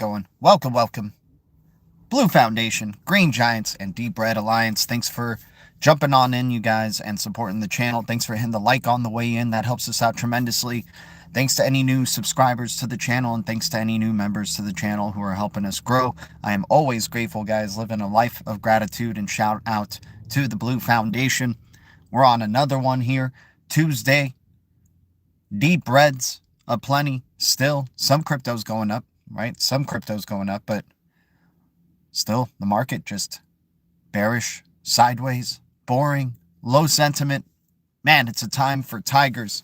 going? Welcome, welcome. Blue Foundation, Green Giants, and Deep Red Alliance. Thanks for jumping on in, you guys, and supporting the channel. Thanks for hitting the like on the way in. That helps us out tremendously. Thanks to any new subscribers to the channel, and thanks to any new members to the channel who are helping us grow. I am always grateful, guys, living a life of gratitude, and shout out to the Blue Foundation. We're on another one here. Tuesday. Deep Reds aplenty still. Some crypto's going up, right? Some crypto's going up, but still the market just bearish, sideways, boring, low sentiment. Man, it's a time for tigers,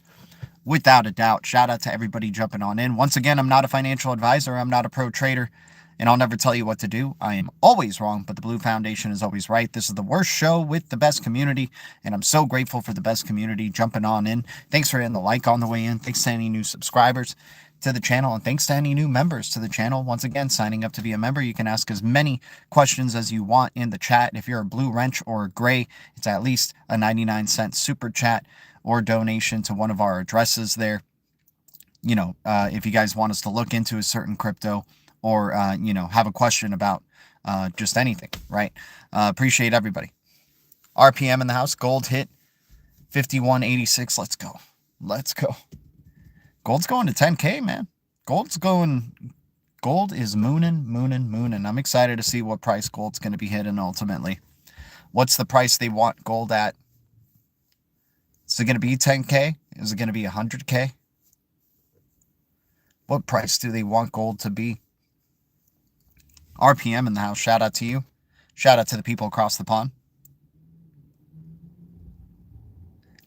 without a doubt. Shout out to everybody jumping on in. Once again, I'm not a financial advisor. I'm not a pro trader, and I'll never tell you what to do. I am always wrong, but the Blue Foundation is always right. This is the worst show with the best community, and I'm so grateful for the best community jumping on in. Thanks for hitting the like on the way in. Thanks to any new subscribers to the channel, and thanks to any new members to the channel. Once again, signing up to be a member, you can ask as many questions as you want in the chat. If you're a blue wrench or a gray, it's at least a 99-cent super chat or donation to one of our addresses there. You know, if you guys want us to look into a certain crypto, or, you know, have a question about just anything, right? Appreciate everybody. RPM in the house. Gold hit 51.86. Let's go. Let's go. Gold's going to 10K, man. Gold is mooning. I'm excited to see what price gold's going to be hitting ultimately. What's the price they want gold at? Is it going to be 10K? Is it going to be 100K? What price do they want gold to be? RPM in the house. Shout out to you. Shout out to the people across the pond.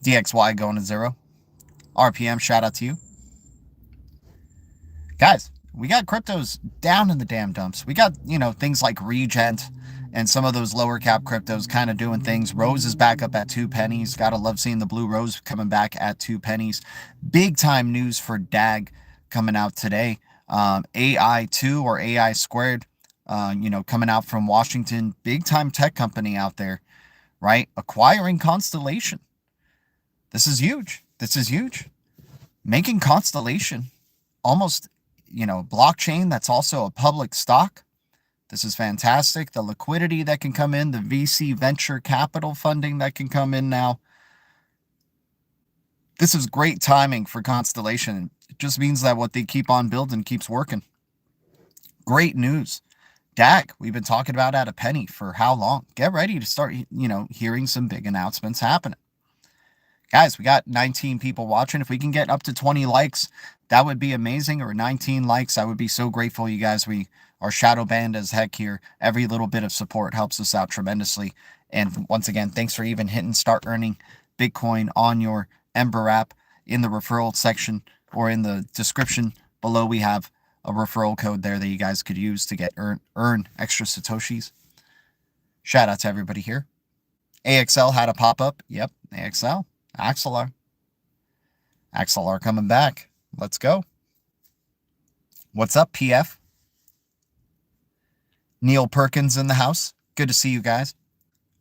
DXY going to 0. RPM, shout out to you. Guys, we got cryptos down in the damn dumps. We got, you know, things like Regent and some of those lower cap cryptos kind of doing things. Rose is back up at 2 pennies. Gotta love seeing the Blue Rose coming back at 2 pennies. Big time news for DAG coming out today. AI2 or AI squared. You know, coming out from Washington, big time tech company out there, right? Acquiring Constellation. This is huge. This is huge. Making Constellation almost, you know, blockchain that's also a public stock. This is fantastic. The liquidity that can come in, the VC venture capital funding that can come in now. This is great timing for Constellation. It just means that what they keep on building keeps working. Great news. DAG, we've been talking about at a penny for how long? Get ready to start, you know, hearing some big announcements happening. Guys, we got 19 people watching. If we can get up to 20 likes, that would be amazing. Or 19 likes, I would be so grateful, you guys. We are shadow banned as heck here. Every little bit of support helps us out tremendously. And once again, thanks for even hitting start earning Bitcoin on your EMBER app. In the referral section or in the description below, we have a referral code there that you guys could use to get earn extra Satoshis. Shout out to everybody here. AXL had a pop-up. Yep, AXL. XLR coming back. Let's go. What's up, PF? Neil Perkins in the house. Good to see you guys.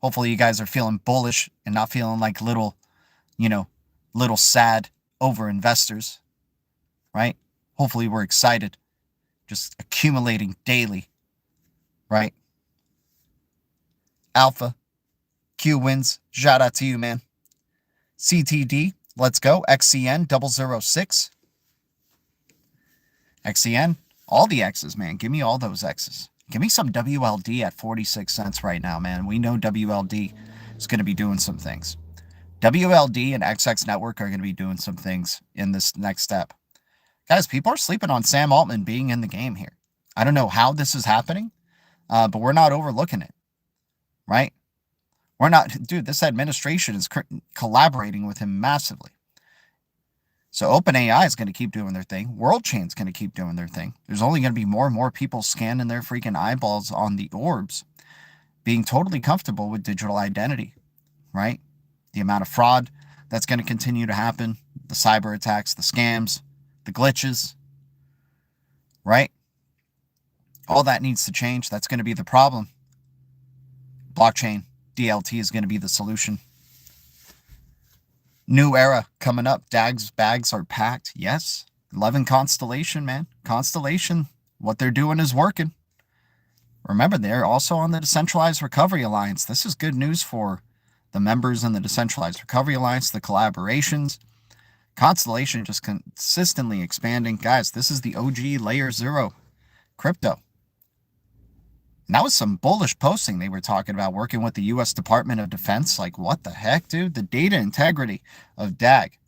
Hopefully you guys are feeling bullish and not feeling like little, you know, little sad over investors, right? Hopefully we're excited. Just accumulating daily, right? Alpha, Q wins. Shout out to you, man. CTD, let's go. XCN 006. XCN, all the X's, man. Give me all those X's. Give me some WLD at 46 cents right now, man. We know WLD is going to be doing some things. WLD and XX Network are going to be doing some things in this next step. Guys, people are sleeping on Sam Altman being in the game here. I don't know how this is happening, but we're not overlooking it, right? We're not, dude, this administration is collaborating with him massively. So OpenAI is going to keep doing their thing. WorldChain's going to keep doing their thing. There's only going to be more and more people scanning their freaking eyeballs on the orbs, being totally comfortable with digital identity, right? The amount of fraud that's going to continue to happen, the cyber attacks, the scams, the glitches, right? All that needs to change. That's going to be the problem. Blockchain, DLT is going to be the solution. New era coming up. DAG's bags are packed. Yes. 11 Constellation, man. Constellation what they're doing is working. Remember, they're also on the Decentralized Recovery Alliance. This is good news for the members in the Decentralized Recovery Alliance, the collaborations. Constellation just consistently expanding. Guys, this is the OG Layer 0 crypto. And that was some bullish posting they were talking about, working with the U.S. Department of Defense. Like, what the heck, dude? The data integrity of DAG.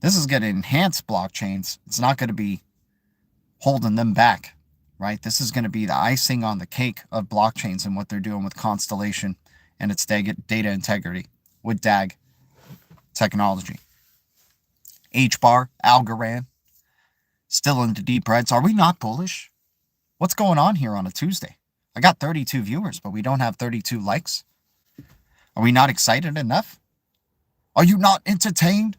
This is going to enhance blockchains. It's not going to be holding them back, right? This is going to be the icing on the cake of blockchains and what they're doing with Constellation and its data integrity with DAG technology. HBAR, Algorand, still into deep reds. Are we not bullish? What's going on here on a Tuesday? I got 32 viewers, but we don't have 32 likes. Are we not excited enough? Are you not entertained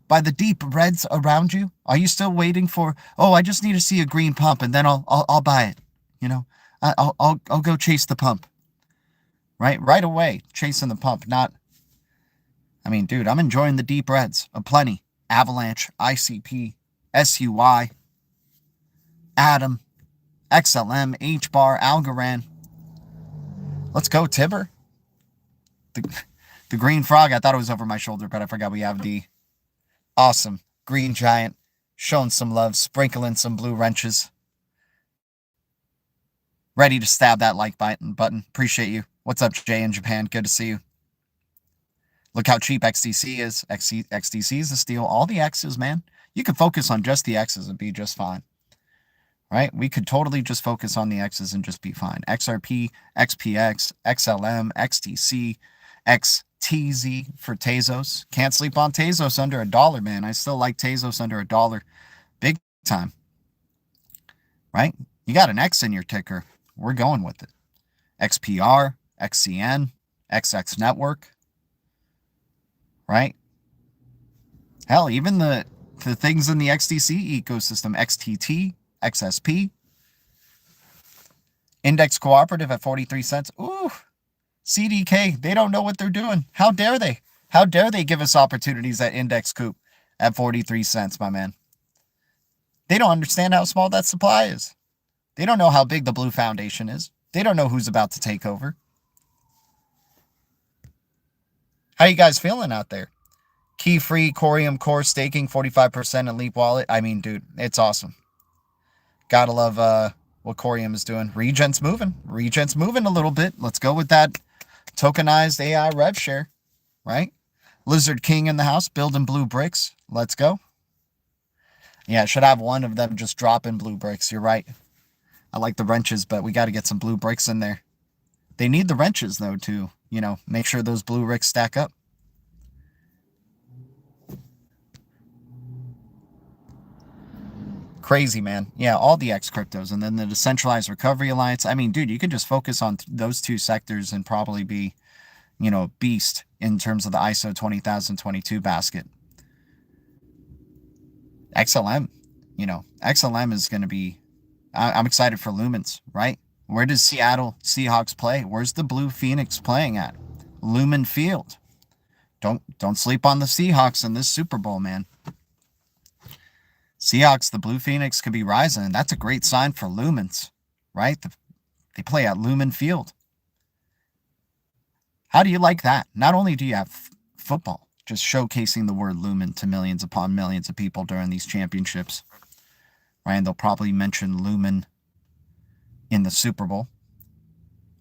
by the deep reds around you? Are you still waiting for, oh, I just need to see a green pump and then I'll buy it. You know, I'll go chase the pump. Right away, chasing the pump. Not, I mean, dude, I'm enjoying the deep reds aplenty. Avalanche, ICP, SUI, Atom, XLM, HBAR, Algorand. Let's go, TIBBIR. The green frog, I thought it was over my shoulder, but I forgot we have the awesome green giant showing some love, sprinkling some blue wrenches. Ready to stab that like button. Appreciate you. What's up, Jay in Japan? Good to see you. Look how cheap XDC is. XDC is a steal. All the X's, man. You could focus on just the X's and be just fine. Right? We could totally just focus on the X's and just be fine. XRP, XPX, XLM, XDC, XTZ for Tezos. Can't sleep on Tezos under $1, man. I still like Tezos under $1. Big time. Right? You got an X in your ticker. We're going with it. XPR, XCN, XX Network. Right? Hell, even the things in the XDC ecosystem, XTT, XSP, Index Cooperative at 43 cents. Ooh, CDK, they don't know what they're doing. How dare they? How dare they give us opportunities at Index Coop at 43 cents, my man? They don't understand how small that supply is. They don't know how big the Blue Foundation is. They don't know who's about to take over. How you guys feeling out there? Key free Corium core staking 45% in Leap Wallet. I mean, dude, it's awesome. Gotta love what Corium is doing. Regent's moving. Regent's moving a little bit. Let's go with that tokenized AI rev share, right? Lizard King in the house, building blue bricks. Let's go. Yeah, should have one of them just dropping blue bricks. You're right. I like the wrenches, but we got to get some blue bricks in there. They need the wrenches, though, to, you know, make sure those blue bricks stack up. Crazy, man. Yeah, all the X cryptos. And then the Decentralized Recovery Alliance. I mean, dude, you could just focus on those two sectors and probably be, you know, beast in terms of the ISO 20022 basket. XLM, you know, XLM is going to be, I'm excited for Lumens, right? Where does Seattle Seahawks play? Where's the Blue Phoenix playing at? Lumen Field. Don't sleep on the Seahawks in this Super Bowl, man. Seahawks, the Blue Phoenix could be rising, and that's a great sign for Lumens, right? They play at Lumen Field. How do you like that? Not only do you have football, just showcasing the word Lumen to millions upon millions of people during these championships, right? And they'll probably mention Lumen in the Super Bowl,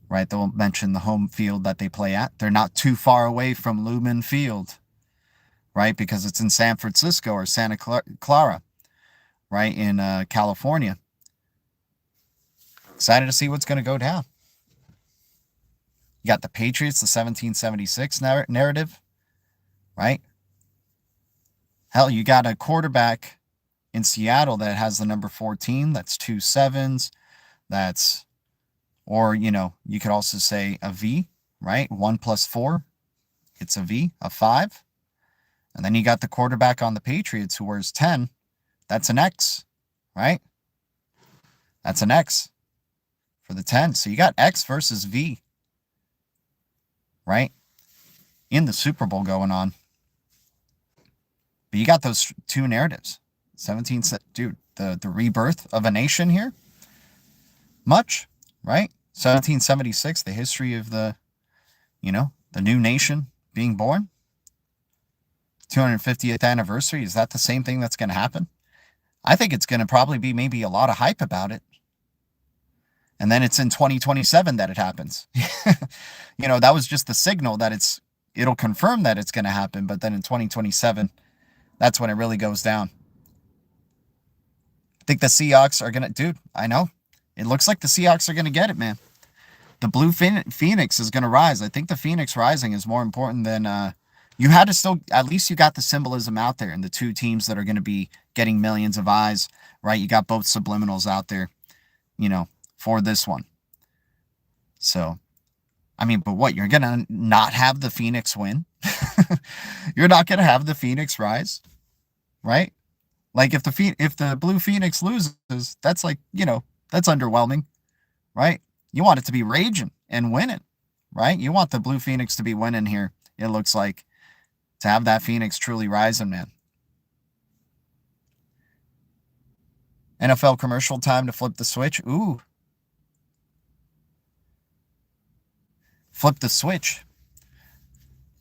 right? They'll mention the home field that they play at. They're not too far away from Lumen Field, right? Because it's in San Francisco or Santa Clara, right, in California. Excited to see what's going to go down. You got the Patriots, the 1776 narrative, right? Hell, you got a quarterback in Seattle that has the number 14. That's 2 sevens. That's, or, you know, you could also say a V, right? 1 + 4. It's a V, a 5. And then you got the quarterback on the Patriots who wears 10. That's an X, right? That's an X for the 10. So you got X versus V, right? In the Super Bowl going on. But you got those two narratives. Dude, the rebirth of a nation here. Much, right? 1776, the history of the new nation being born. 250th anniversary. Is that the same thing that's going to happen? I think it's going to probably be maybe a lot of hype about it. And then it's in 2027 that it happens. That was just the signal that it'll confirm that it's going to happen. But then in 2027, that's when it really goes down. I think the Seahawks are going to, dude, I know. It looks like the Seahawks are going to get it, man. The blue Phoenix is going to rise. I think the Phoenix rising is more important than, you had to still, at least you got the symbolism out there and the two teams that are going to be getting millions of eyes, right? You got both subliminals out there, for this one. So, I mean, but what, you're going to not have the Phoenix win? You're not going to have the Phoenix rise, right? Like if the blue Phoenix loses, that's like, that's underwhelming, right? You want it to be raging and winning, right? You want the blue Phoenix to be winning here. It looks like, to have that Phoenix truly rising, man. NFL commercial time to flip the switch. Ooh. Flip the switch.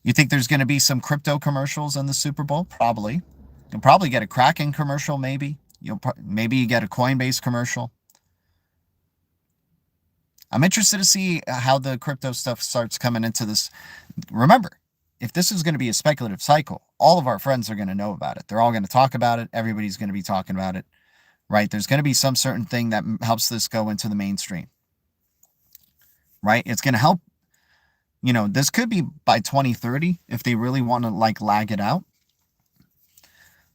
You think there's going to be some crypto commercials in the Super Bowl? Probably. You'll probably get a Kraken commercial, maybe. Maybe you get a Coinbase commercial. I'm interested to see how the crypto stuff starts coming into this. Remember, if this is going to be a speculative cycle, all of our friends are going to know about it. They're all going to talk about it. Everybody's going to be talking about it, right? There's going to be some certain thing that helps this go into the mainstream, right? It's going to help. This could be by 2030 if they really want to lag it out.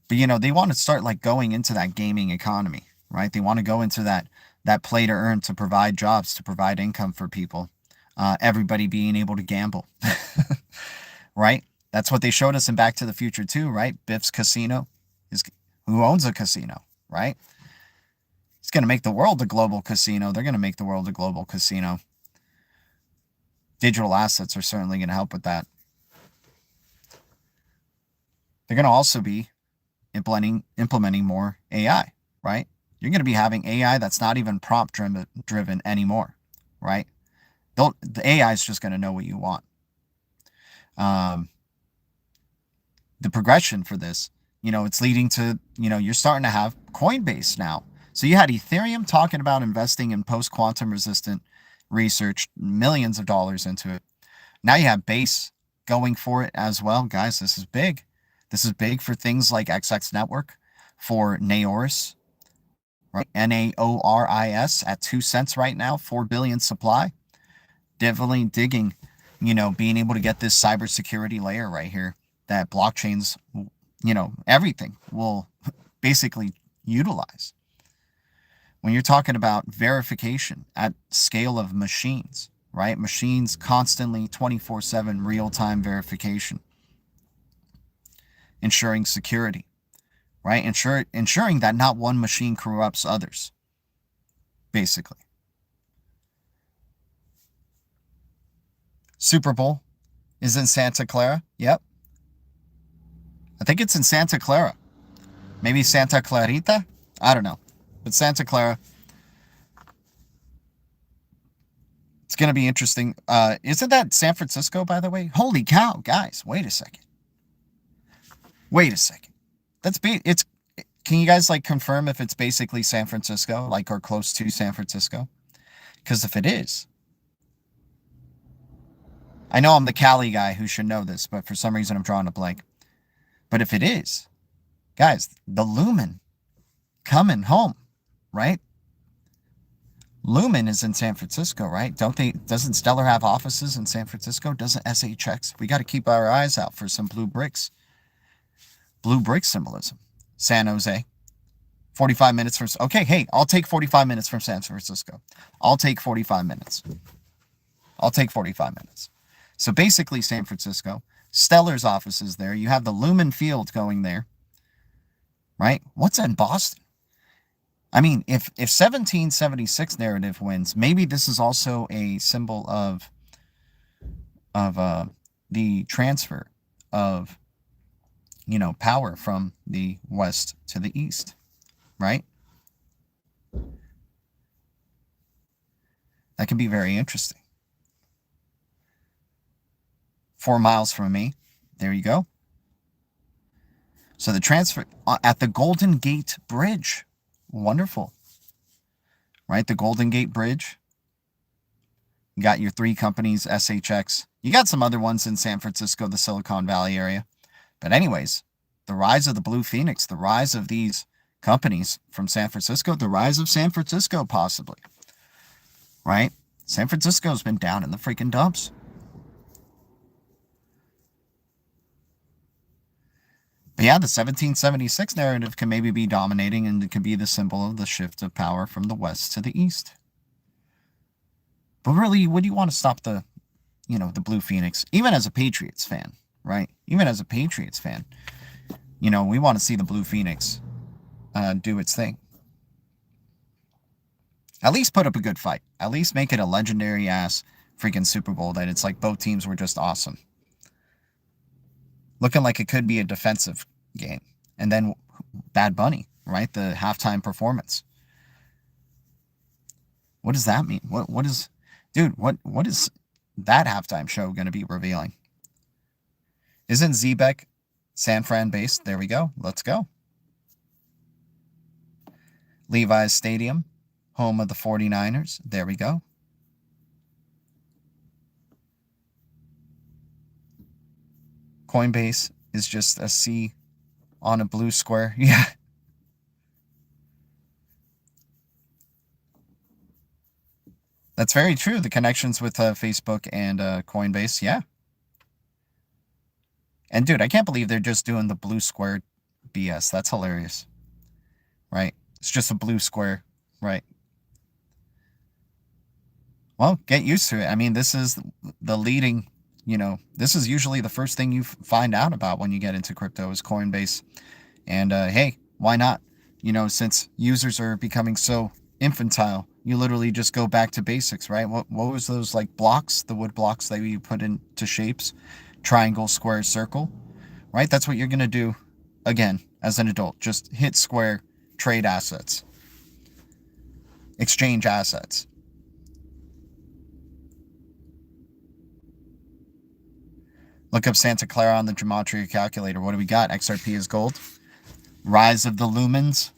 But, they want to start going into that gaming economy, right? They want to go into that play to earn, to provide jobs, to provide income for people. Everybody being able to gamble. Right? That's what they showed us in Back to the Future too, right? Biff's Casino, who owns a casino, right? It's going to make the world a global casino. They're going to make the world a global casino. Digital assets are certainly going to help with that. They're going to also be implementing more AI, right? You're going to be having AI that's not even prompt driven anymore, right? The AI is just going to know what you want. The progression for this, it's leading to, you're starting to have Coinbase now. So you had Ethereum talking about investing in post-quantum resistant research, millions of dollars into it. Now you have Base going for it as well. Guys, this is big. This is big for things like XX Network, for Naoris, right? NAORIS at 2 cents right now, 4 billion supply. Definitely digging, being able to get this cybersecurity layer right here that blockchains, everything will basically utilize. When you're talking about verification at scale of machines, right? Machines constantly 24/7 real-time verification. Ensuring security, right? Ensuring that not one machine corrupts others, basically. Super Bowl is in Santa Clara. Yep. I think it's in Santa Clara. Maybe Santa Clarita? I don't know. But Santa Clara. It's going to be interesting. Isn't that San Francisco, by the way? Holy cow, guys. Wait a second. Can you guys confirm if it's basically San Francisco, or close to San Francisco? Because if it is, I know I'm the Cali guy who should know this, but for some reason I'm drawing a blank. But if it is, guys, the Lumen coming home, right? Lumen is in San Francisco, right? Doesn't Stellar have offices in San Francisco? Doesn't SHX? We got to keep our eyes out for some blue bricks. Blue brick symbolism. San Jose. 45 minutes from... Okay, hey, I'll take 45 minutes from San Francisco. I'll take 45 minutes. So basically San Francisco. Stellar's office is there. You have the Lumen Field going there. Right? What's in Boston? I mean, if 1776 narrative wins, maybe this is also a symbol of the transfer of, power from the west to the east. right? That can be very interesting. 4 miles from me. There you go. So the transfer at the Golden Gate Bridge. Wonderful. Right? The Golden Gate Bridge. You got your 3 companies, SHX. You got some other ones in San Francisco, the Silicon Valley area. But anyways, the rise of the Blue Phoenix, the rise of these companies from San Francisco, the rise of San Francisco possibly. Right? San Francisco's been down in the freaking dumps. But yeah, the 1776 narrative can maybe be dominating, and it can be the symbol of the shift of power from the west to the east. But really, would you want to stop the, the Blue Phoenix? Even as a Patriots fan, right? Even as a Patriots fan, we want to see the Blue Phoenix do its thing. At least put up a good fight. At least make it a legendary-ass freaking Super Bowl that it's like both teams were just awesome. Looking like it could be a defensive game. And then Bad Bunny, right? The halftime performance. What does that mean? What is... Dude, what is that halftime show going to be revealing? Isn't Zebek San Fran based? There we go. Let's go. Levi's Stadium, home of the 49ers. There we go. Coinbase is just a C on a blue square. Yeah. That's very true. The connections with Facebook and Coinbase. Yeah. And dude, I can't believe they're just doing the blue square BS. That's hilarious. Right? It's just a blue square. Right? Well, get used to it. I mean, this is the leading, this is usually the first thing you find out about when you get into crypto is Coinbase. And hey, why not? Since users are becoming so infantile, you literally just go back to basics, right? What was those like blocks, the wood blocks that you put into shapes? Triangle, square, circle, right? That's what you're going to do again as an adult. Just hit square, trade assets, exchange assets. Look up Santa Clara on the gematria calculator. What do we got? XRP is gold. Rise of the lumens.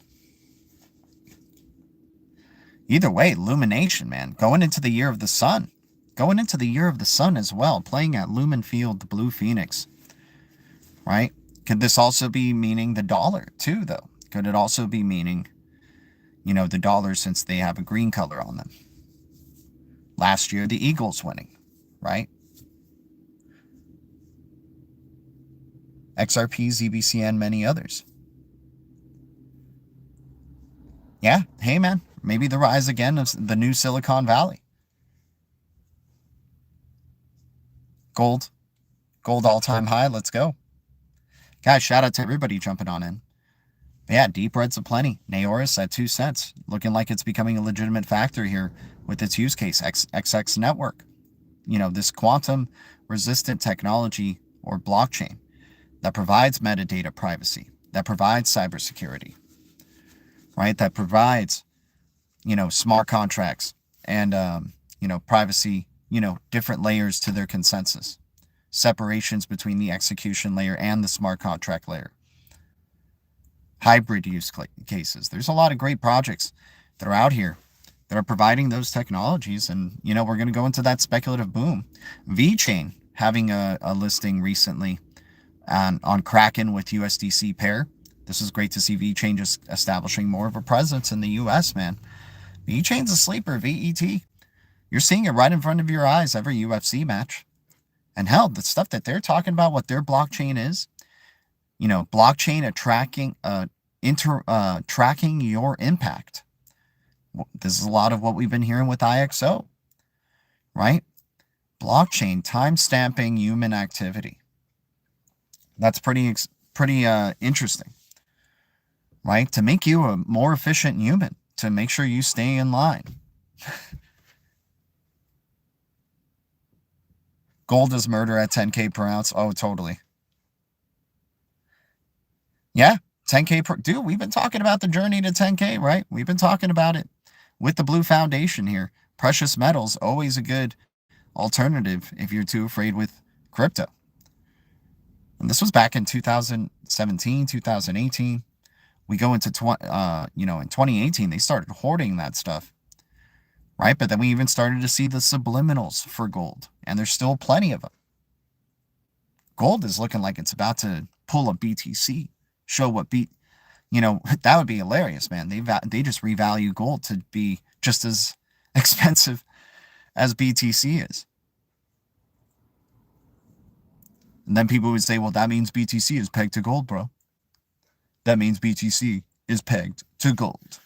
Either way, illumination, man. Going into the year of the sun. Going into the year of the sun as well. Playing at Lumen Field, the Blue Phoenix. Right? Could this also be meaning the dollar, too, though? Could it also be meaning, the dollar since they have a green color on them? Last year, the Eagles winning. Right? XRP, ZBCN, many others. Yeah, hey, man. Maybe the rise again of the new Silicon Valley. Gold all-time high. Let's go. Guys, shout out to everybody jumping on in. But yeah, deep reds aplenty. Naoris at 2 cents. Looking like it's becoming a legitimate factor here with its use case. XX network. This quantum resistant technology or blockchain that provides metadata privacy, that provides cybersecurity, right? That provides, smart contracts and, privacy, different layers to their consensus, separations between the execution layer and the smart contract layer, hybrid use cases. There's a lot of great projects that are out here that are providing those technologies. And, we're going to go into that speculative boom. VeChain having a listing recently on Kraken with USDC pair. This is great to see VeChain just establishing more of a presence in the US, man. VeChain's a sleeper, VET. You're seeing it right in front of your eyes every UFC match. And hell, the stuff that they're talking about, what their blockchain is, blockchain tracking your impact. This is a lot of what we've been hearing with IXO, right? Blockchain time-stamping human activity. That's pretty interesting, right? To make you a more efficient human, to make sure you stay in line. Gold is murder at 10K per ounce. Oh, totally. Yeah, 10K per, dude, we've been talking about the journey to 10K, right? We've been talking about it with the Blue Foundation here. Precious metals, always a good alternative if you're too afraid with crypto. And this was back in 2017, 2018. We go into, in 2018, they started hoarding that stuff, right? But then we even started to see the subliminals for gold, and there's still plenty of them. Gold is looking like it's about to pull a BTC, show what that would be hilarious, man. They just revalue gold to be just as expensive as BTC is. And then people would say, well, that means BTC is pegged to gold, bro. That means BTC is pegged to gold.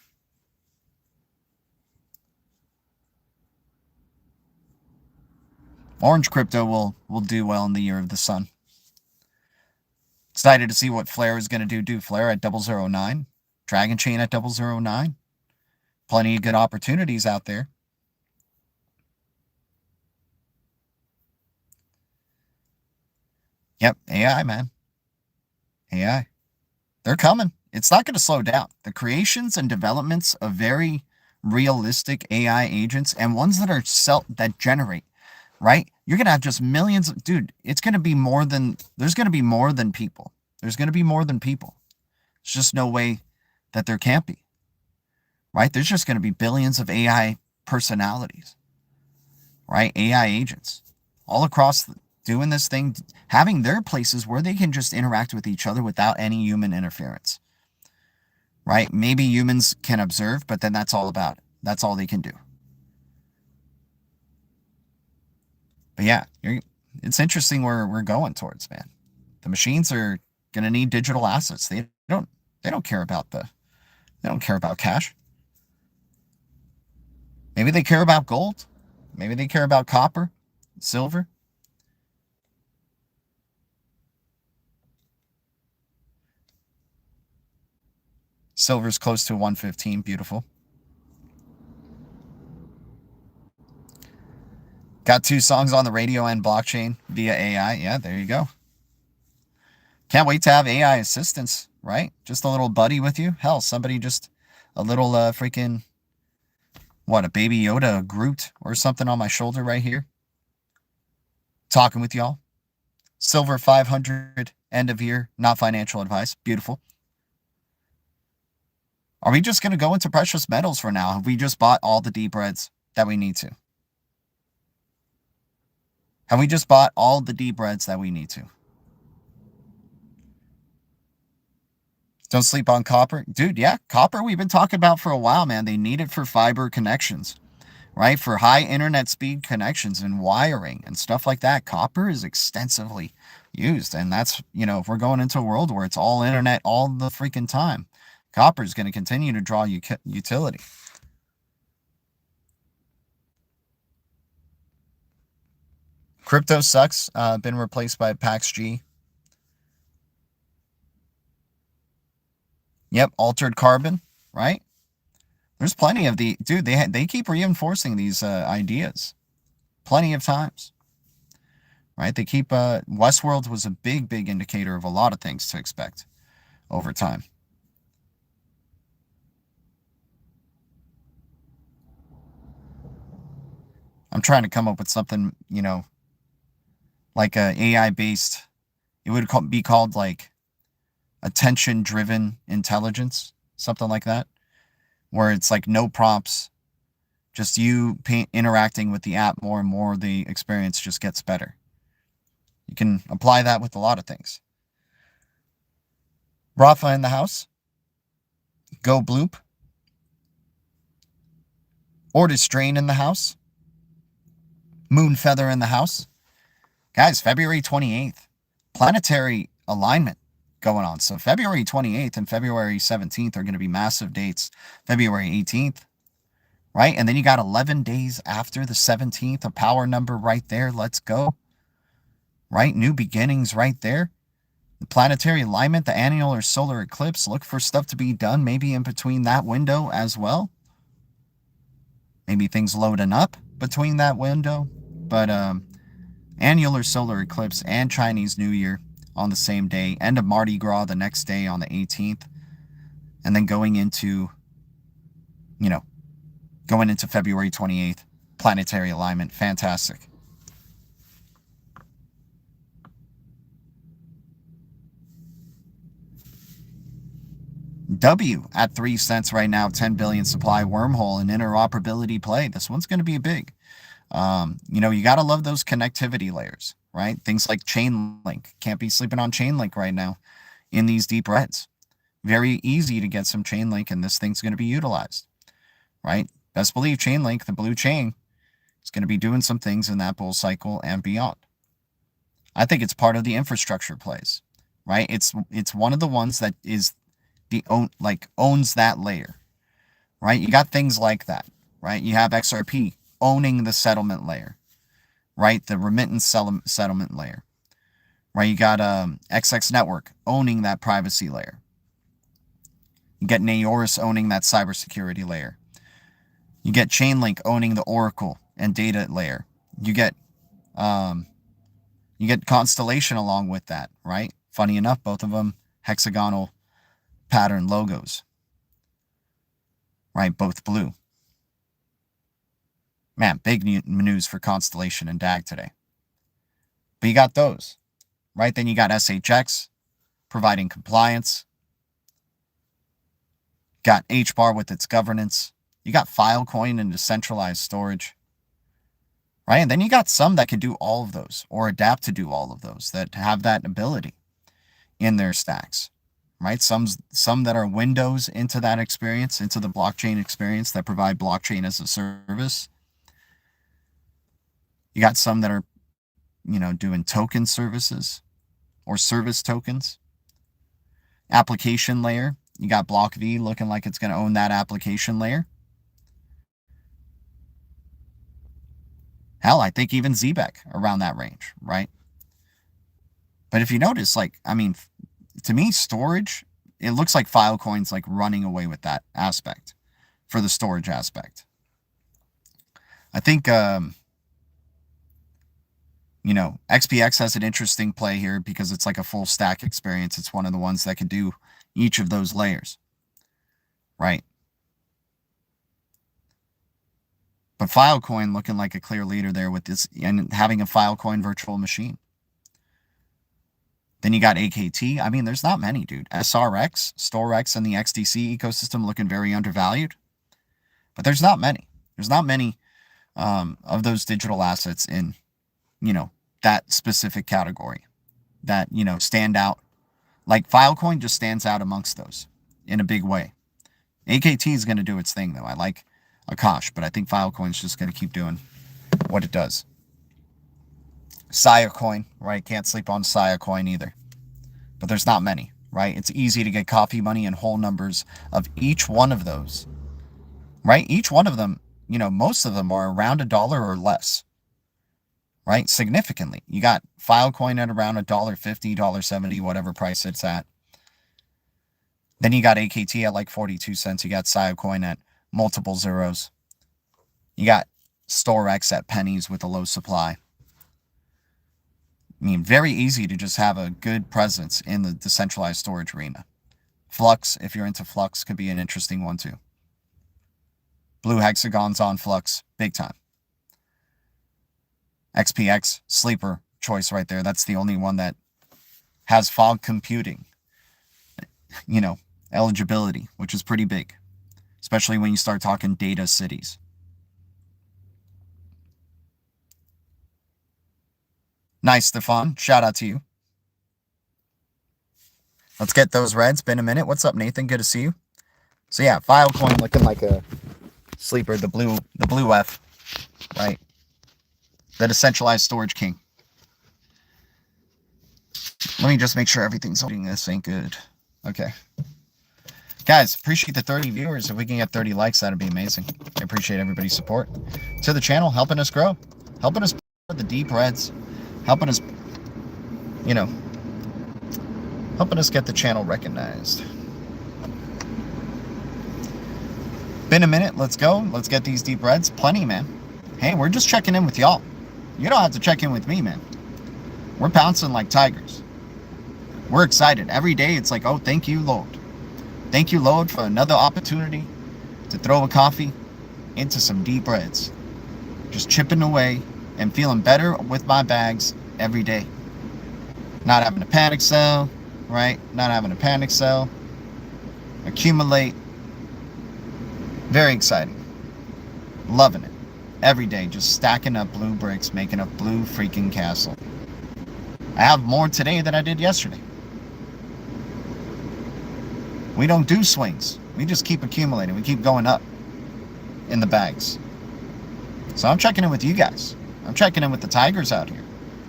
Orange crypto will do well in the year of the sun. Excited to see what Flare is going to do. Flare at 009. Dragon Chain at 009. Plenty of good opportunities out there. Yep, AI, man. AI. They're coming. It's not going to slow down. The creations and developments of very realistic AI agents and ones that are that generate, right? You're going to have just millions of, dude, it's going to be more than, there's going to be more than people. There's going to be more than people. There's just no way that there can't be, right? There's just going to be billions of AI personalities, right? AI agents all across doing this thing, having their places where they can just interact with each other without any human interference, right? Maybe humans can observe, but then that's all about it. That's all they can do. But yeah, it's interesting where we're going towards, man. The machines are going to need digital assets. They don't care about cash. Maybe they care about gold. Maybe they care about copper, silver. Silver's close to 115. Beautiful. Got 2 songs on the radio and blockchain via AI. Yeah, there you go. Can't wait to have AI assistance, right? Just a little buddy with you. Hell, somebody just a little freaking, what, a baby Yoda, a Groot or something on my shoulder right here. Talking with y'all. Silver 500, end of year, not financial advice. Beautiful. Are we just going to go into precious metals for now? Have we just bought all the deep breads that we need to? Have we just bought all the deep breads that we need to? Don't sleep on copper. Dude, yeah, copper we've been talking about for a while, man. They need it for fiber connections, right? For high internet speed connections and wiring and stuff like that. Copper is extensively used. And that's, if we're going into a world where it's all internet all the freaking time, copper is going to continue to draw utility. Crypto sucks. Been replaced by PaxG. Yep, altered carbon, right? There's plenty of the, dude, they keep reinforcing these ideas plenty of times, right? They keep, Westworld was a big indicator of a lot of things to expect over time. I'm trying to come up with something, like a AI-based, it would be called like attention-driven intelligence, something like that, where it's like no prompts, just you interacting with the app more and more, the experience just gets better. You can apply that with a lot of things. Rafa in the house. Go Bloop. Ortis Strain in the house. Moon Feather in the house. Guys, February 28th, planetary alignment going on. So February 28th and February 17th are going to be massive dates. February 18th, right? And then you got 11 days after the 17th, a power number right there. Let's go. Right? New beginnings right there. The planetary alignment, the annular solar eclipse. Look for stuff to be done maybe in between that window as well. Maybe things loading up between that window. But annular solar eclipse and Chinese New Year on the same day. End of Mardi Gras the next day on the 18th. And then going into, going into February 28th, planetary alignment. Fantastic. W at 3 cents right now, 10 billion supply, wormhole, and interoperability play. This one's going to be big. You got to love those connectivity layers, right? Things like Chainlink. Can't be sleeping on Chainlink right now in these deep reds. Very easy to get some Chainlink, and this thing's going to be utilized, right? Best believe Chainlink, the blue chain, is going to be doing some things in that bull cycle and beyond. I think it's part of the infrastructure plays, right? It's one of the ones that is owns that layer, right? You got things like that, right? You have XRP owning the settlement layer, right? The remittance settlement layer, right? You got XX Network owning that privacy layer. You get Naoris owning that cybersecurity layer. You get Chainlink owning the Oracle and data layer. You get Constellation along with that, right? Funny enough, both of them hexagonal pattern logos, right? Both blue. Man, big news for Constellation and DAG today. But you got those, right? Then you got SHX providing compliance. Got HBAR with its governance. You got Filecoin and decentralized storage, right? And then you got some that can do all of those or adapt to do all of those, that have that ability in their stacks, right? Some that are windows into that experience, into the blockchain experience, that provide blockchain as a service. You got some that are, doing token services or service tokens. Application layer. You got Block V looking like it's going to own that application layer. Hell, I think even ZBEC around that range, right? But if you notice, to me, storage, it looks like Filecoin's running away with that aspect for the storage aspect. I think, XPX has an interesting play here because it's like a full stack experience. It's one of the ones that can do each of those layers, right? But Filecoin looking like a clear leader there with this, and having a Filecoin virtual machine. Then you got AKT. There's not many, dude. SRX, StoreX, and the XDC ecosystem looking very undervalued. But there's not many. There's not many of those digital assets in, that specific category that, stand out. Like Filecoin just stands out amongst those in a big way. AKT is going to do its thing, though. I like Akash, but I think Filecoin's just going to keep doing what it does. Siacoin, right? Can't sleep on Siacoin either. But there's not many, right? It's easy to get coffee money and whole numbers of each one of those, right? Each one of them, most of them are around $1 or less, right? Significantly. You got Filecoin at around $1.50, $1.70, whatever price it's at. Then you got AKT at like 42 cents. You got Siacoin at multiple zeros. You got StoreX at pennies with a low supply. Very easy to just have a good presence in the decentralized storage arena. Flux, if you're into Flux, could be an interesting one too. Blue hexagons on Flux, big time. XPX, sleeper choice right there. That's the only one that has fog computing, eligibility, which is pretty big, especially when you start talking data cities. Nice, Stefan. Shout out to you. Let's get those reds. Been a minute. What's up, Nathan? Good to see you. So yeah, Filecoin looking like a sleeper. The blue F, right? The decentralized storage king. Let me just make sure everything's holding. This ain't good. Okay. Guys, appreciate the 30 viewers. If we can get 30 likes, that'd be amazing. I appreciate everybody's support to the channel, helping us grow, helping us put the deep reds, helping us, helping us get the channel recognized. Been a minute. Let's go. Let's get these deep reds. Plenty, man. Hey, we're just checking in with y'all. You don't have to check in with me, man. We're pouncing like tigers. We're excited. Every day it's like, oh, thank you, Lord. Thank you, Lord, for another opportunity to throw a coffee into some deep breads. Just chipping away and feeling better with my bags every day. Not having to panic sell, right? Not having to panic sell. Accumulate. Very exciting. Loving it. Every day, just stacking up blue bricks, making a blue freaking castle. I have more today than I did yesterday. We don't do swings. We just keep accumulating. We keep going up in the bags. So I'm checking in with you guys. I'm checking in with the tigers out here.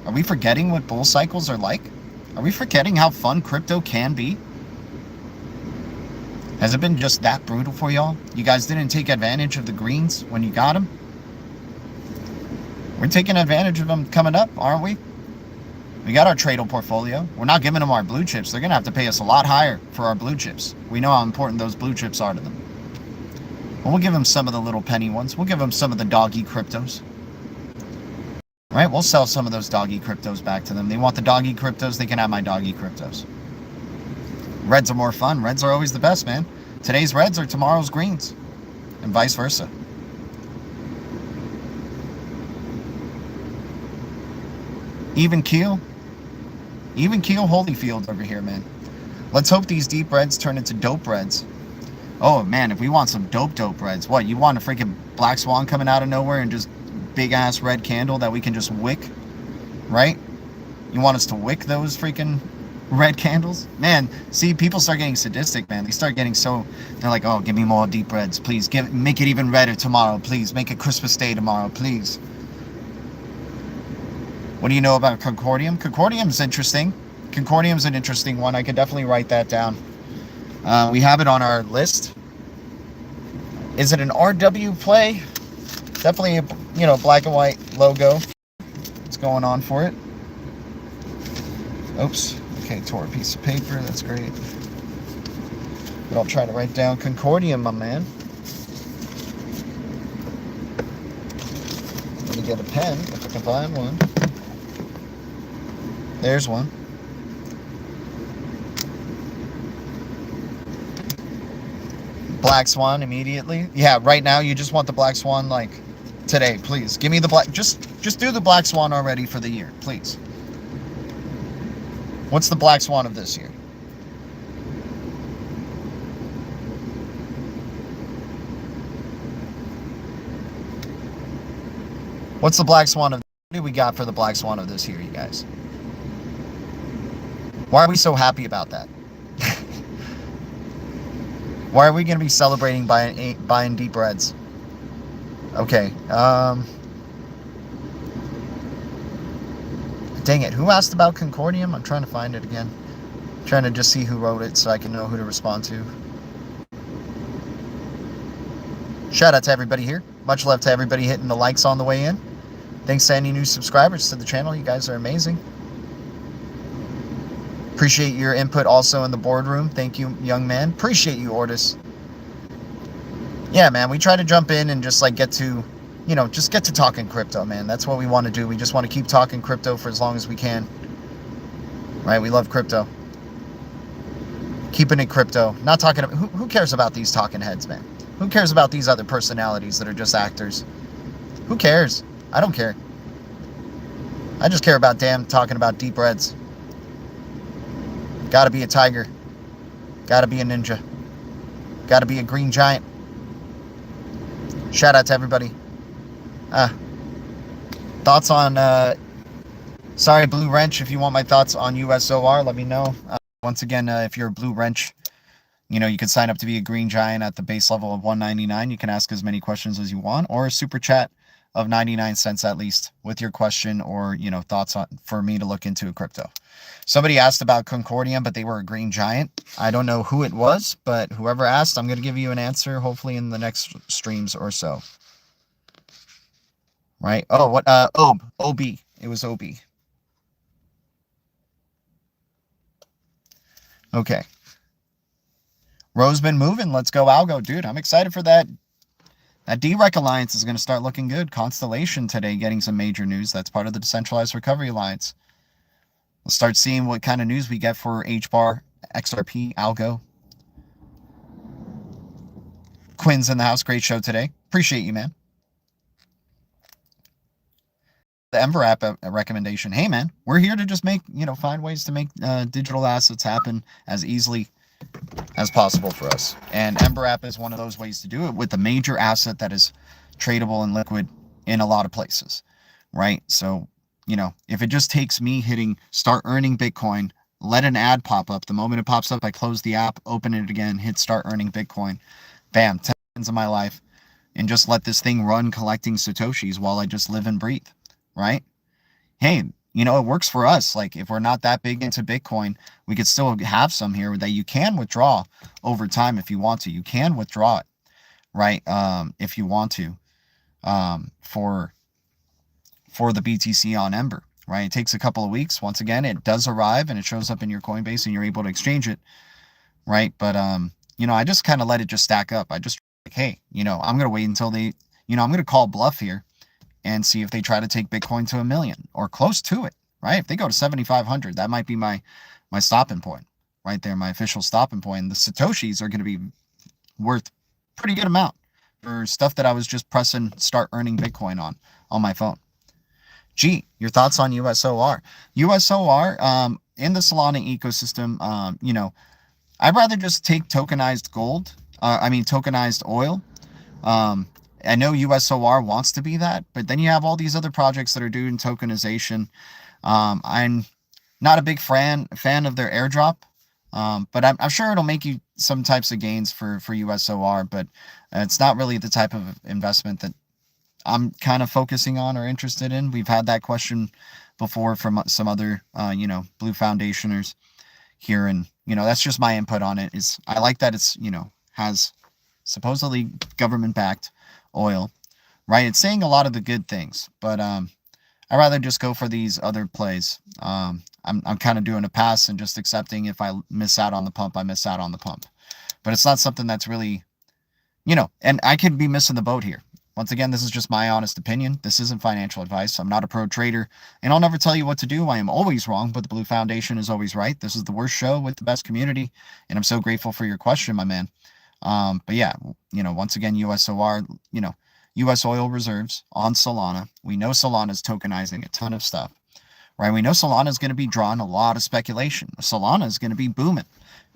Are we forgetting what bull cycles are like? Are we forgetting how fun crypto can be? Has it been just that brutal for y'all? You guys didn't take advantage of the greens when you got them? We're taking advantage of them coming up, aren't we? We got our Tradle portfolio. We're not giving them our blue chips. They're going to have to pay us a lot higher for our blue chips. We know how important those blue chips are to them. But we'll give them some of the little penny ones. We'll give them some of the doggy cryptos. All right, we'll sell some of those doggy cryptos back to them. They want the doggy cryptos, they can have my doggy cryptos. Reds are more fun. Reds are always the best, man. Today's reds are tomorrow's greens, and vice versa. Even keel Holyfield over here, man. Let's hope these deep reds turn into dope reds. Oh man, if we want some dope reds, what, you want a freaking black swan coming out of nowhere and just big ass red candle that we can just wick, right? You want us to wick those freaking red candles? Man, see, people start getting sadistic, man. They start getting so, they're like, oh, give me more deep reds, please. Make it even redder tomorrow, please. Make it Christmas Day tomorrow, please. What do you know about Concordium? Concordium's interesting. Concordium's an interesting one. I could definitely write that down. We have it on our list. Is it an RW play? Definitely a, black and white logo. What's going on for it? Oops. Okay, tore a piece of paper. That's great. But I'll try to write down Concordium, my man. Let me get a pen if I can find one. There's one. Black Swan immediately. Yeah, right now you just want the Black Swan like today, please. Give me the black. Just do the Black Swan already for the year, please. What's the Black Swan of this year? What's the Black Swan of? What do we got for the Black Swan of this year, you guys? Why are we so happy about that? Why are we going to be celebrating buying deep reds? Okay. Dang it. Who asked about Concordium? I'm trying to find it again. I'm trying to just see who wrote it so I can know who to respond to. Shout out to everybody here. Much love to everybody hitting the likes on the way in. Thanks to any new subscribers to the channel. You guys are amazing. Appreciate your input also in the boardroom. Thank you, young man. Appreciate you, Ortis. Yeah, man, we try to jump in and just like get to talking crypto, man. That's what we want to do. We just want to keep talking crypto for as long as we can. Right? We love crypto. Keeping it crypto. Not talking about, who cares about these talking heads, man? Who cares about these other personalities that are just actors? Who cares? I don't care. I just care about talking about deep reds. Gotta be a tiger. Gotta be a ninja. Gotta be a green giant. Shout out to everybody. Thoughts on, sorry, Blue Wrench, if you want my thoughts on USOR, let me know. Once again, if you're a Blue Wrench, you can sign up to be a green giant at the base level of $1.99. You can ask as many questions as you want, or a super chat of 99 cents at least with your question or, thoughts on for me to look into a crypto. Somebody asked about Concordium, but they were a green giant. I don't know who it was, but whoever asked, I'm going to give you an answer hopefully in the next streams or so. Right? Oh, what? OB. It was OB. Okay. Rose been moving. Let's go Algo. Dude, I'm excited for that. That DREC Alliance is going to start looking good. Constellation today getting some major news. That's part of the Decentralized Recovery Alliance. We'll start seeing what kind of news we get for HBAR, XRP, ALGO. Quinn's in the house. Great show today. Appreciate you, man. The EMBER app recommendation. Hey, man, we're here to just make, find ways to make digital assets happen as easily as possible for us. And EMBER app is one of those ways to do it with a major asset that is tradable and liquid in a lot of places, right? So, if it just takes me hitting start earning Bitcoin, let an ad pop up. The moment it pops up, I close the app, open it again, hit start earning Bitcoin, bam, 10 seconds of my life, and just let this thing run collecting Satoshis while I just live and breathe, right? Hey, it works for us. Like, if we're not that big into Bitcoin, we could still have some here that you can withdraw over time if you want to. You can withdraw it, right? If you want to, for the BTC on EMBER, right? It takes a couple of weeks. Once again, it does arrive and it shows up in your Coinbase and you're able to exchange it, right? But, I just kind of let it just stack up. I just like, hey, I'm going to wait until they, I'm going to call bluff here and see if they try to take Bitcoin to 1 million or close to it, right? If they go to 7,500, that might be my stopping point right there, my official stopping point. And the Satoshis are going to be worth pretty good amount for stuff that I was just pressing start earning Bitcoin on my phone. G, your thoughts on USOR? USOR, in the Solana ecosystem, I'd rather just take tokenized gold, tokenized oil. I know USOR wants to be that, but then you have all these other projects that are doing tokenization. I'm not a big fan of their airdrop, but I'm sure it'll make you some types of gains for USOR, but it's not really the type of investment that I'm kind of focusing on or interested in. We've had that question before from some other, Blue Foundationers here, and that's just my input on it. Is I like that it's has supposedly government-backed oil, right? It's saying a lot of the good things, but I'd rather just go for these other plays. I'm kind of doing a pass and just accepting if I miss out on the pump, I miss out on the pump. But it's not something that's really, and I could be missing the boat here. Once again, this is just my honest opinion. This isn't financial advice. I'm not a pro trader, and I'll never tell you what to do. I am always wrong, but the Blue Foundation is always right. This is the worst show with the best community, and I'm so grateful for your question, my man. But yeah, once again, USOR, US oil reserves on Solana. We know Solana is tokenizing a ton of stuff, right? We know Solana is going to be drawing a lot of speculation. Solana is going to be booming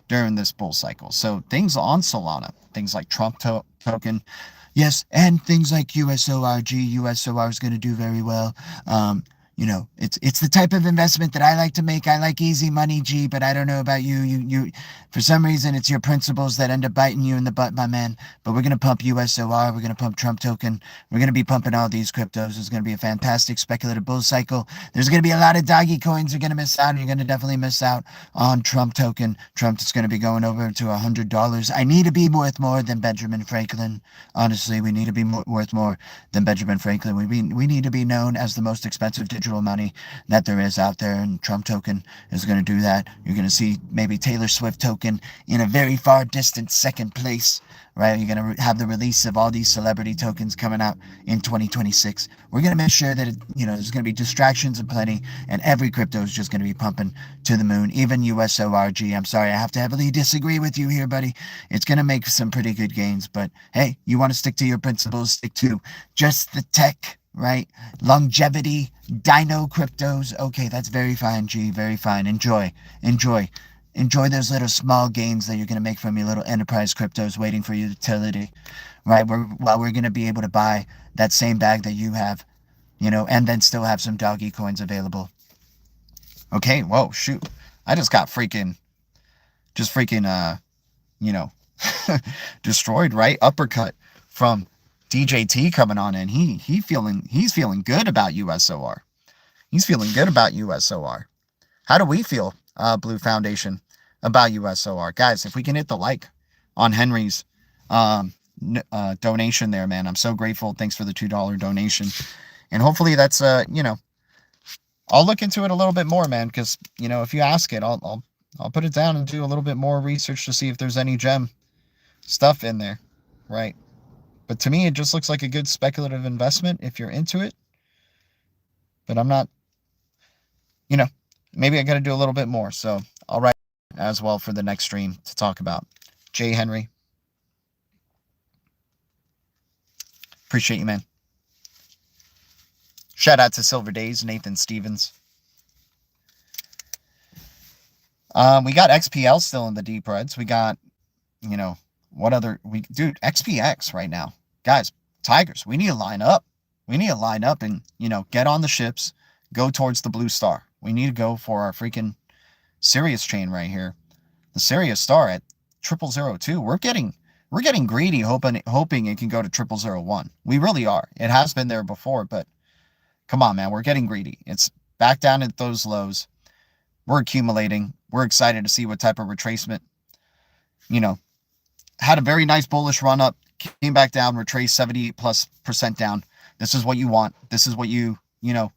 during this bull cycle. So things on Solana, things like Trump token, yes, and things like USORG. USOR is going to do very well. It's the type of investment that I like to make. I like easy money, G, but I don't know about you. You, for some reason, it's your principles that end up biting you in the butt, my man. But we're going to pump USOR. We're going to pump Trump token. We're going to be pumping all these cryptos. It's going to be a fantastic speculative bull cycle. There's going to be a lot of doggy coins you're going to miss out. You're going to definitely miss out on Trump token. Trump is going to be going over to $100. I need to be worth more than Benjamin Franklin. Honestly, we need to be worth more than Benjamin Franklin. We need to be known as the most expensive digital money that there is out there, and Trump token is going to do that. You're going to see maybe Taylor Swift token in a very far distant second place, right? You're going to have the release of all these celebrity tokens coming out in 2026. We're going to make sure that there's going to be distractions aplenty, and every crypto is just going to be pumping to the moon. Even USORG. I'm sorry, I have to heavily disagree with you here, buddy. It's going to make some pretty good gains, but hey, you want to stick to your principles, stick to just the tech, right? Longevity, dino cryptos. Okay, that's very fine, G. Very fine. Enjoy those little small gains that you're going to make from your little enterprise cryptos waiting for your utility, right? While we're going to be able to buy that same bag that you have, and then still have some doggy coins available. Okay, whoa, shoot. I just got freaking, destroyed, right? Uppercut from DJT coming on in. He's feeling good about USOR. He's feeling good about USOR. How do we feel, Blue Foundation, about USOR? Guys, if we can hit the like on Henry's donation there, man. I'm so grateful. Thanks for the $2 donation. And hopefully that's I'll look into it a little bit more, man, because if you ask it, I'll put it down and do a little bit more research to see if there's any gem stuff in there, right? But to me, it just looks like a good speculative investment if you're into it. But I'm not, maybe I got to do a little bit more. So I'll write as well for the next stream to talk about. J. Henry. Appreciate you, man. Shout out to Silver Days, Nathan Stevens. We got XPL still in the deep reds. We got, you know, what other, dude, XPX right now. Guys, Tigers, we need to line up. We need to line up and, you know, get on the ships, go towards the blue star. We need to go for our freaking Sirius chain right here. The Sirius star at 0002. We're getting greedy, hoping it can go to 0001. We really are. It has been there before, but come on, man. We're getting greedy. It's back down at those lows. We're accumulating. We're excited to see what type of retracement. You know, had a very nice bullish run up, came back down, retraced 78+% down. This is what you want. This is what you know,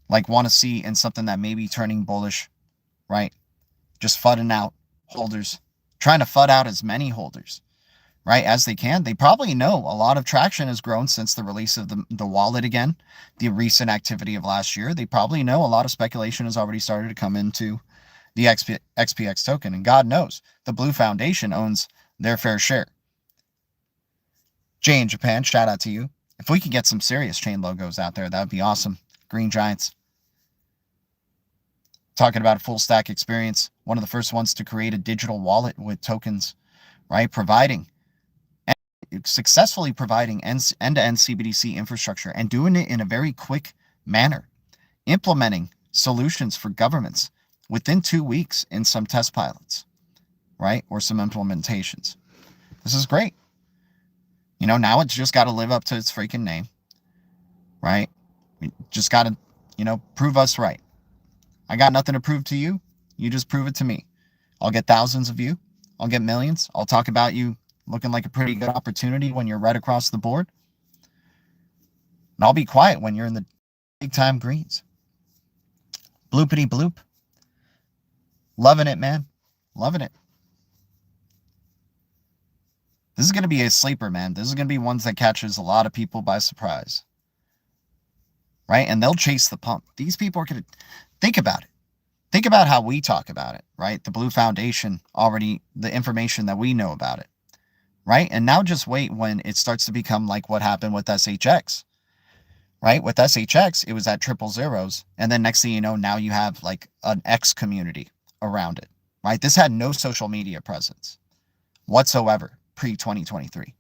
like want to see in something that may be turning bullish, right? Just fudding out holders, trying to FUD out as many holders, right, as they can. They probably know a lot of traction has grown since the release of the wallet again, the recent activity of last year. They probably know a lot of speculation has already started to come into the XPX token. And God knows the Blue Foundation owns their fair share. Jay in Japan, shout out to you. If we could get some Sirius chain logos out there, that would be awesome. Green Giants. Talking about a full stack experience. One of the first ones to create a digital wallet with tokens, right? Successfully providing end-to-end CBDC infrastructure and doing it in a very quick manner. Implementing solutions for governments within 2 weeks in some test pilots, right? Or some implementations. This is great. You know, now it's just got to live up to its freaking name, right? We just got to, you know, prove us right. I got nothing to prove to you. You just prove it to me. I'll get thousands of you. I'll get millions. I'll talk about you looking like a pretty good opportunity when you're right across the board. And I'll be quiet when you're in the big time greens. Bloopity bloop. Loving it, man. Loving it. This is going to be a sleeper, man. This is going to be ones that catches a lot of people by surprise. Right? And they'll chase the pump. These people are going to... Think about it. Think about how we talk about it, right? The Blue Foundation, already the information that we know about it, right? And now just wait when it starts to become like what happened with SHX, right? With SHX, it was at 000s. And then next thing you know, now you have like an X community around it, right? This had no social media presence whatsoever pre-2023,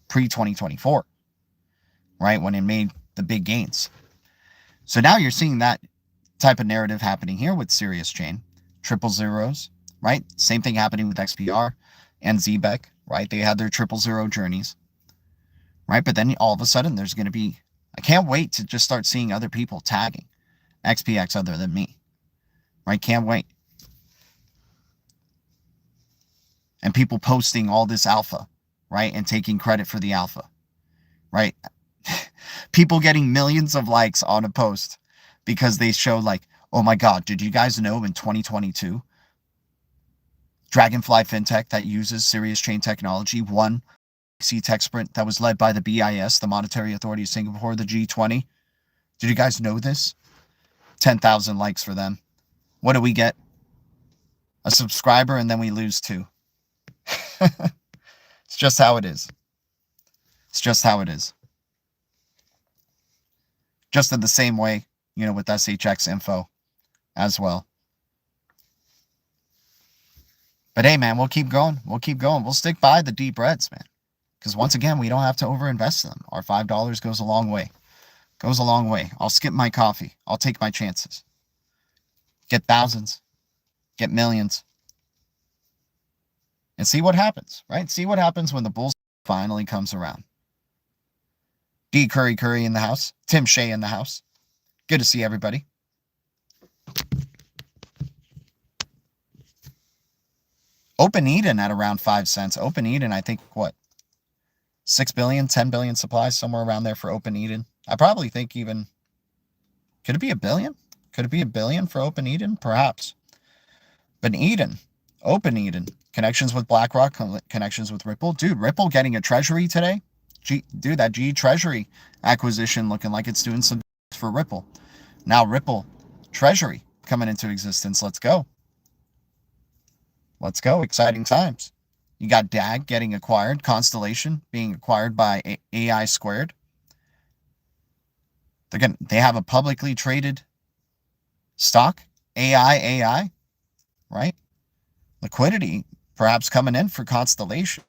pre-2024, right? When it made the big gains. So now you're seeing that type of narrative happening here with Sirius Chain, 000s, right? Same thing happening with XBR and ZBEC, right? They had their 000 journeys, right? But then all of a sudden there's going to be, I can't wait to just start seeing other people tagging XPX other than me, right? Can't wait. And people posting all this alpha, right? And taking credit for the alpha, right? People getting millions of likes on a post because they show like, oh my God, did you guys know in 2022, Dragonfly FinTech that uses Sirius Chain technology won tech sprint that was led by the BIS, the Monetary Authority of Singapore, the G20. Did you guys know this? 10,000 likes for them. What do we get? A subscriber and then we lose 2. It's just how it is. It's just how it is. Just in the same way, you know, with SHX info as well. But hey, man, we'll keep going. We'll keep going. We'll stick by the deep reds, man. Because once again, we don't have to overinvest in them. Our $5 goes a long way. Goes a long way. I'll skip my coffee. I'll take my chances. Get thousands. Get millions. And see what happens, right? See what happens when the bull finally comes around. D. Curry in the house. Tim Shea in the house. Good to see everybody. Open Eden at around 5 cents. Open Eden, I think, what? 6 billion, 10 billion supplies, somewhere around there for Open Eden. I probably think even, could it be $1 billion? Could it be $1 billion for Open Eden? Perhaps. But Eden, Open Eden, connections with BlackRock, connections with Ripple. Dude, Ripple getting a treasury today. Dude, that G Treasury acquisition looking like it's doing some for Ripple. Now Ripple Treasury coming into existence. Let's go. Let's go. Exciting times. You got DAG getting acquired, Constellation being acquired by AI Squared. They have a publicly traded stock, AI, right? Liquidity perhaps coming in for Constellation.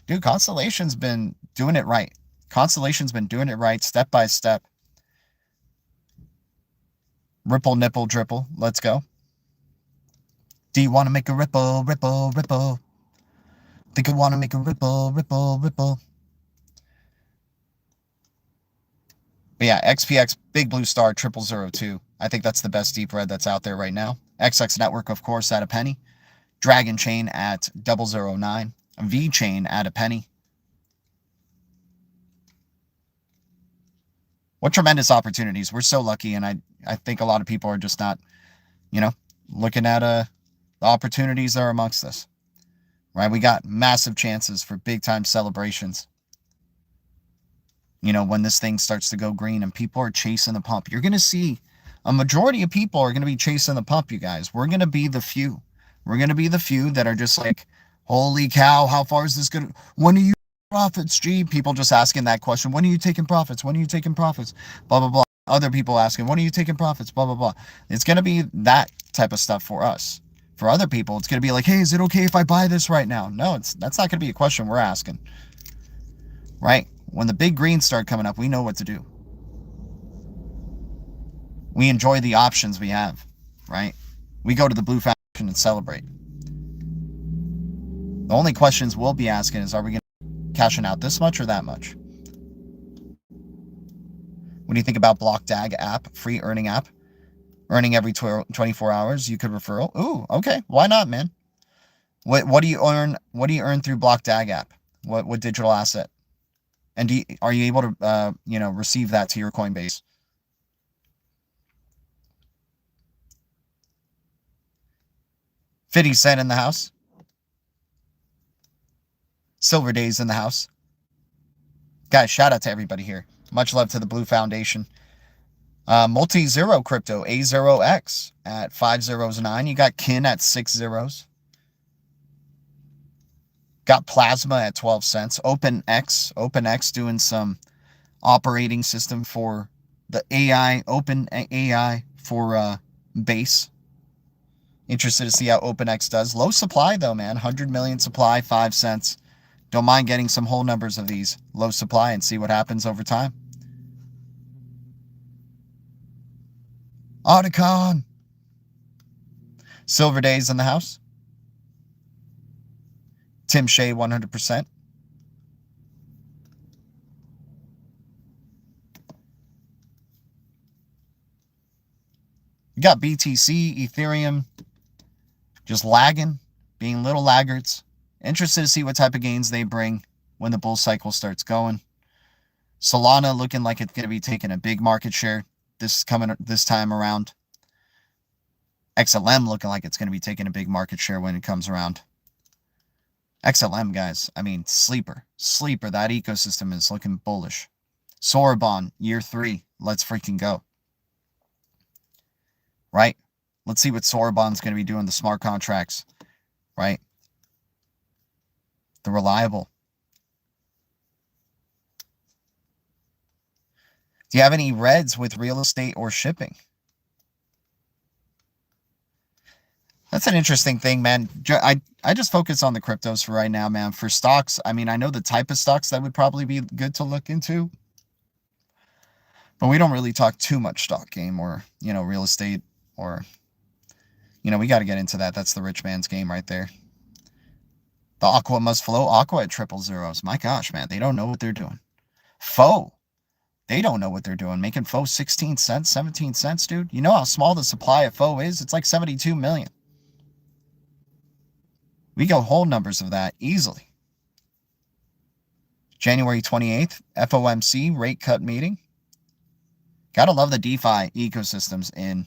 Dude, Constellation's been doing it right. Constellation's been doing it right, step by step. Ripple, nipple, dripple. Let's go. Do you want to make a ripple, ripple, ripple? Think you want to make a ripple, ripple, ripple? But yeah, XPX, Big Blue Star, 0002. I think that's the best deep red that's out there right now. XX Network, of course, at a penny. Dragon Chain at 009. V Chain at a penny. What tremendous opportunities. We're so lucky, and I think a lot of people are just not, looking at the opportunities that are amongst us. Right? We got massive chances for big-time celebrations. When this thing starts to go green and people are chasing the pump. You're going to see a majority of people are going to be chasing the pump, you guys. We're going to be the few. We're going to be the few that are just like, holy cow, how far is this going to... When are you profits, G? People just asking that question. When are you taking profits? When are you taking profits? Blah, blah, blah. Other people asking, when are you taking profits? Blah, blah, blah. It's going to be that type of stuff for us. For other people, it's going to be like, hey, is it okay if I buy this right now? No, that's not going to be a question we're asking. Right? When the big greens start coming up, we know what to do. We enjoy the options we have, right? We go to the blue faction and celebrate. The only questions we'll be asking is, are we going to cashing out this much or that much? What do you think about Block DAG app, free earning app? Earning every 24 hours, you could referral. Ooh, okay. Why not, man? What do you earn? What do you earn through Block DAG app? What digital asset? And are you able to, receive that to your Coinbase? $0.50 in the house. Silver Days in the house. Guys, shout out to everybody here. Much love to the Blue Foundation. Multi-zero crypto, A0X at 509. You got Kin at 6 zeros. Got Plasma at 12 cents. OpenX doing some operating system for the AI, Open AI for Base. Interested to see how OpenX does. Low supply though, man. 100 million supply, 5 cents. Don't mind getting some whole numbers of these. Low supply and see what happens over time. Otacon. Silver Days in the house. Tim Shea, 100%. You got BTC, Ethereum, just lagging, being little laggards. Interested to see what type of gains they bring when the bull cycle starts going. Solana looking like it's going to be taking a big market share this time around. XLM looking like it's going to be taking a big market share when it comes around. XLM, guys, I mean, sleeper. That ecosystem is looking bullish. Sorabon, year 3. Let's freaking go. Right? Let's see what Sorabon's going to be doing, the smart contracts. Right? The reliable. Do you have any reds with real estate or shipping? That's an interesting thing, man. I just focus on the cryptos for right now, man. For stocks, I mean, I know the type of stocks that would probably be good to look into. But we don't really talk too much stock game or, real estate or, we got to get into that. That's the rich man's game right there. The Aqua must flow. Aqua at 000. My gosh, man. They don't know what they're doing. Faux. They don't know what they're doing. Making Faux 16 cents, 17 cents, dude. You know how small the supply of Faux is? It's like 72 million. We go whole numbers of that easily. January 28th, FOMC rate cut meeting. Gotta love the DeFi ecosystems in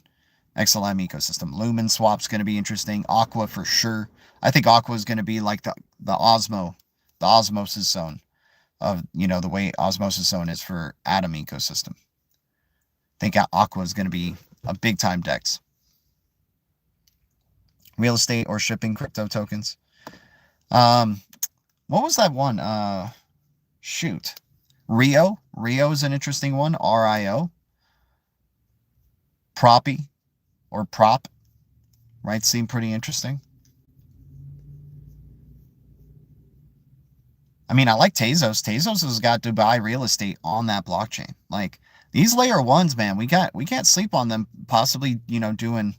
XLM ecosystem. Lumen swap's going to be interesting. Aqua for sure. I think Aqua is going to be like the osmosis zone of, the way osmosis zone is for Atom ecosystem. I think Aqua is going to be a big time DEX. Real estate or shipping crypto tokens. What was that one? Shoot. Rio. Rio is an interesting one. RIO. Proppy or prop, right? Seem pretty interesting. I mean, I like Tezos. Tezos has got Dubai real estate on that blockchain. Like these layer ones, man, we can't sleep on them possibly, you know, doing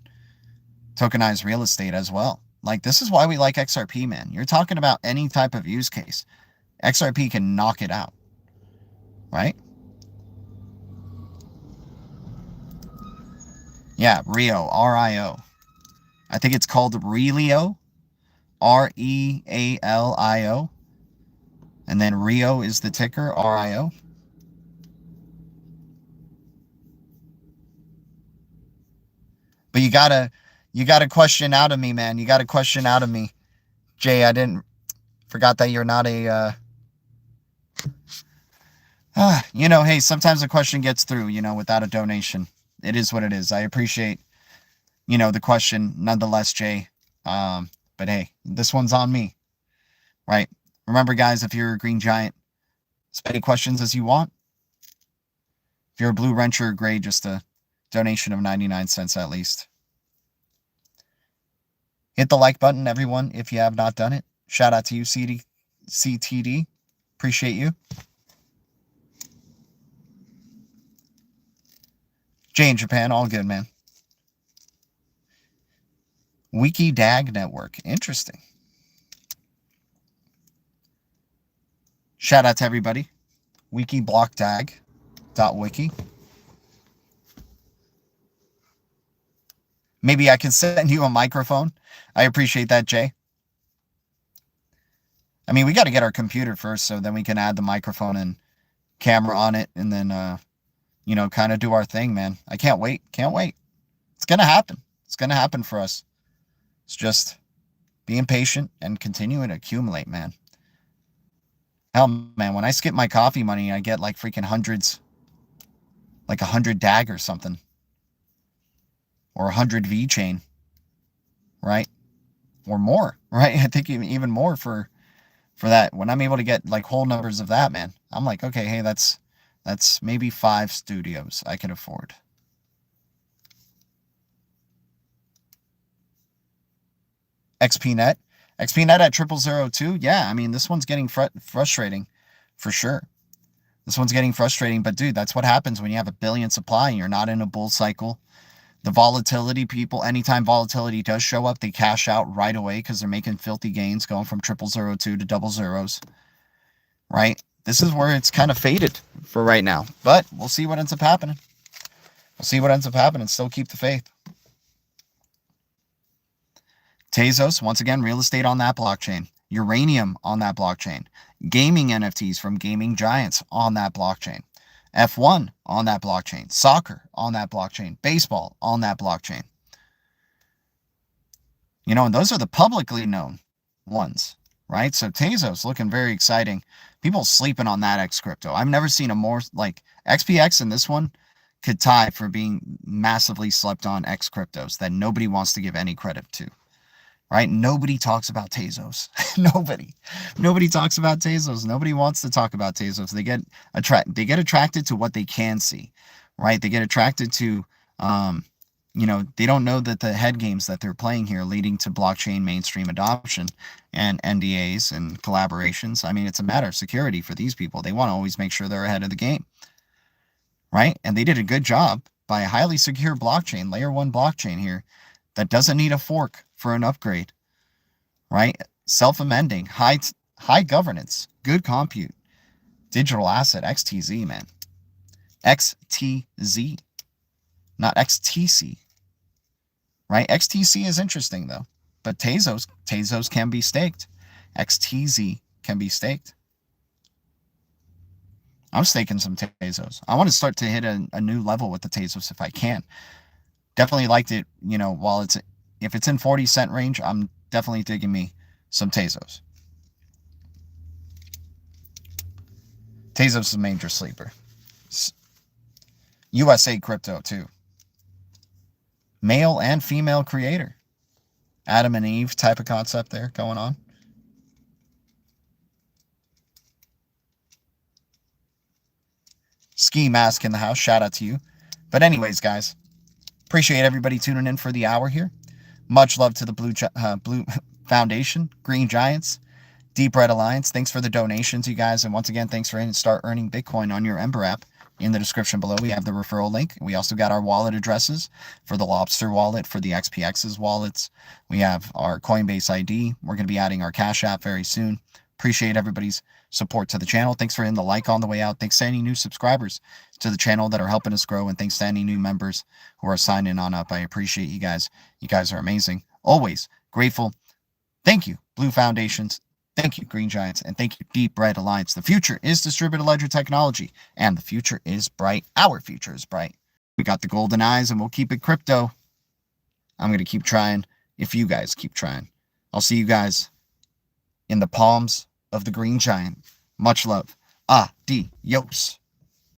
tokenized real estate as well. Like this is why we like XRP, man. You're talking about any type of use case. XRP can knock it out, right? Yeah, Rio, R-I-O. I think it's called Relio, R-E-A-L-I-O. And then Rio is the ticker, R-I-O. But you got a question out of me, man. You got a question out of me. Jay, forgot that you're not a, you know, hey, sometimes a question gets through, you know, without a donation. It is what it is. I appreciate, you know, the question nonetheless, Jay. But hey, this one's on me, right? Remember, guys, if you're a green giant, as many questions as you want. If you're a blue wrencher or gray, just a donation of 99 cents at least. Hit the like button, everyone, if you have not done it. Shout out to you, CTD. Appreciate you. Jay in Japan, all good, man. Wiki DAG network. Interesting. Shout out to everybody. Wikiblockdag.wiki. Maybe I can send you a microphone. I appreciate that, Jay. I mean, we got to get our computer first, so then we can add the microphone and camera on it, and then, you know, kind of do our thing, man. I can't wait. Can't wait. It's going to happen. It's going to happen for us. It's just being patient and continuing to accumulate, man. Hell, man, when I skip my coffee money, I get like freaking hundreds, like 100 DAG or something. Or 100 VeChain, right? Or more, right? I think even more for that. When I'm able to get like whole numbers of that, man, I'm like, okay, hey, that's maybe 5 studios I can afford. XPnet at 0002. Yeah, I mean, this one's getting frustrating for sure. This one's getting frustrating, but dude, that's what happens when you have a billion supply and you're not in a bull cycle. The volatility, people, anytime volatility does show up, they cash out right away because they're making filthy gains going from 0002 to 00s, right? This is where it's kind of faded for right now, but we'll see what ends up happening. We'll see what ends up happening. Still keep the faith. Tezos, once again, real estate on that blockchain. Uranium on that blockchain. Gaming NFTs from gaming giants on that blockchain. F1 on that blockchain. Soccer on that blockchain. Baseball on that blockchain. You know, and those are the publicly known ones, right? So Tezos looking very exciting. People sleeping on that X crypto. I've never seen a more, like, XPX and this one could tie for being massively slept on X cryptos that nobody wants to give any credit to. Right? Nobody talks about Tezos. Nobody talks about Tezos. Nobody wants to talk about Tezos. They get attracted to what they can see, right? They get attracted to, you know, they don't know that the head games that they're playing here leading to blockchain mainstream adoption and NDAs and collaborations. I mean, it's a matter of security for these people. They want to always make sure they're ahead of the game, right? And they did a good job by a highly secure blockchain, layer 1 blockchain here that doesn't need a fork for an upgrade, right? Self-amending, high governance, good compute, digital asset, XTZ, man. XTZ, not XTC, right? XTC is interesting, though. But Tezos can be staked. XTZ can be staked. I'm staking some Tezos. I want to start to hit a new level with the Tezos if I can. Definitely liked it, you know, if it's in 40-cent range, I'm definitely digging me some Tezos. Tezos is a major sleeper. USA crypto, too. Male and female creator. Adam and Eve type of concept there going on. Ski Mask in the house. Shout out to you. But anyways, guys, appreciate everybody tuning in for the hour here. Much love to the Blue Foundation, Green Giants, Deep Red Alliance. Thanks for the donations, you guys. And once again, thanks for start earning Bitcoin on your EMBER app. In the description below, we have the referral link. We also got our wallet addresses for the LOBSTR wallet, for the XPX's wallets. We have our Coinbase ID. We're going to be adding our Cash App very soon. Appreciate everybody's support to the channel. Thanks for hitting the like on the way out. Thanks to any new subscribers to the channel that are helping us grow. And thanks to any new members who are signing on up. I appreciate you guys. You guys are amazing. Always grateful. Thank you, Blue Foundations. Thank you, Green Giants, and thank you, Deep Red Alliance. The future is distributed ledger technology, and the future is bright. Our future is bright. We got the golden eyes, and we'll keep it crypto. I'm going to keep trying if you guys keep trying. I'll see you guys in the palms of the Green Giant. Much love. Adios.